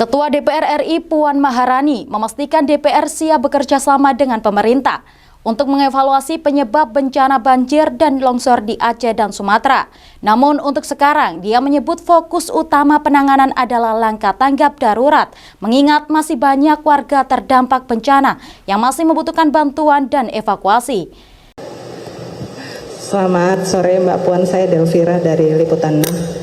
Ketua DPR RI Puan Maharani memastikan DPR siap bekerja sama dengan pemerintah untuk mengevaluasi penyebab bencana banjir dan longsor di Aceh dan Sumatera. Namun untuk sekarang, dia menyebut fokus utama penanganan adalah langkah tanggap darurat, mengingat masih banyak warga terdampak bencana yang masih membutuhkan bantuan dan evakuasi. Selamat sore Mbak Puan, saya Delvira dari Liputan 6.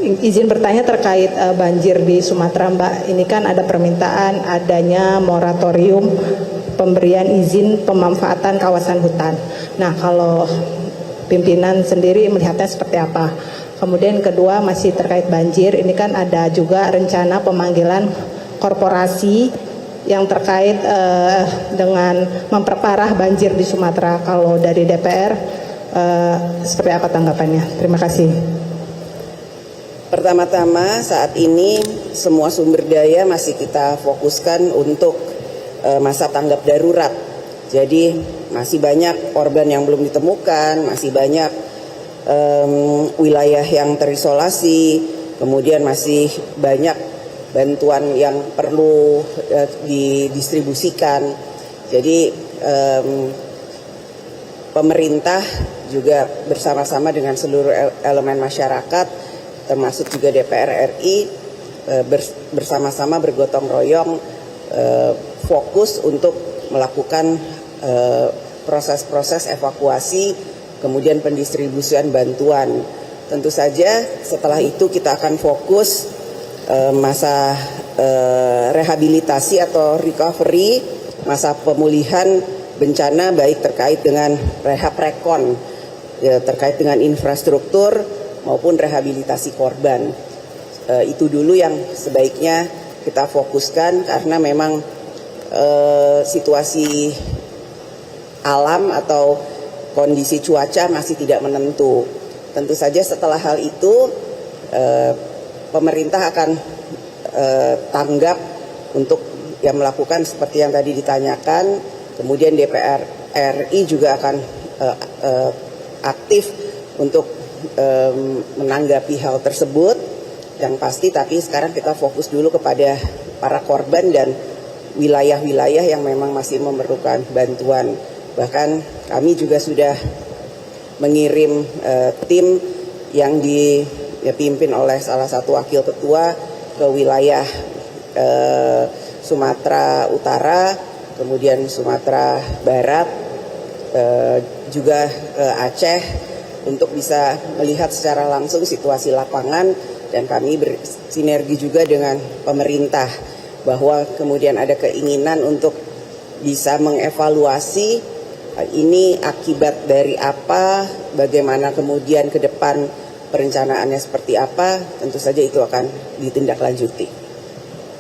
Izin bertanya terkait banjir di Sumatera, Mbak. Ini kan ada permintaan adanya moratorium pemberian izin pemanfaatan kawasan hutan. Nah, kalau pimpinan sendiri melihatnya seperti apa? Kemudian kedua masih terkait banjir, ini kan ada juga rencana pemanggilan korporasi yang terkait dengan memperparah banjir di Sumatera. Kalau dari DPR, seperti apa tanggapannya? Terima kasih. Pertama-tama saat ini semua sumber daya masih kita fokuskan untuk masa tanggap darurat. Jadi masih banyak korban yang belum ditemukan, masih banyak wilayah yang terisolasi, kemudian masih banyak bantuan yang perlu didistribusikan. Jadi pemerintah juga bersama-sama dengan seluruh elemen masyarakat termasuk juga DPR RI bersama-sama bergotong royong fokus untuk melakukan proses-proses evakuasi kemudian pendistribusian bantuan. Tentu saja setelah itu kita akan fokus masa rehabilitasi atau recovery, masa pemulihan bencana baik terkait dengan rehab rekon terkait dengan infrastruktur maupun rehabilitasi korban. Itu dulu yang sebaiknya kita fokuskan karena memang situasi alam atau kondisi cuaca masih tidak menentu. Tentu saja setelah hal itu pemerintah akan tanggap untuk yang melakukan seperti yang tadi ditanyakan. Kemudian DPR RI juga akan aktif untuk menanggapi hal tersebut yang pasti, tapi sekarang kita fokus dulu kepada para korban dan wilayah-wilayah yang memang masih memerlukan bantuan. Bahkan kami juga sudah mengirim tim yang dipimpin oleh salah satu wakil ketua ke wilayah Sumatera Utara, kemudian Sumatera Barat, juga Aceh, untuk bisa melihat secara langsung situasi lapangan, dan kami bersinergi juga dengan pemerintah bahwa kemudian ada keinginan untuk bisa mengevaluasi ini akibat dari apa, bagaimana kemudian ke depan perencanaannya seperti apa. Tentu saja itu akan ditindaklanjuti.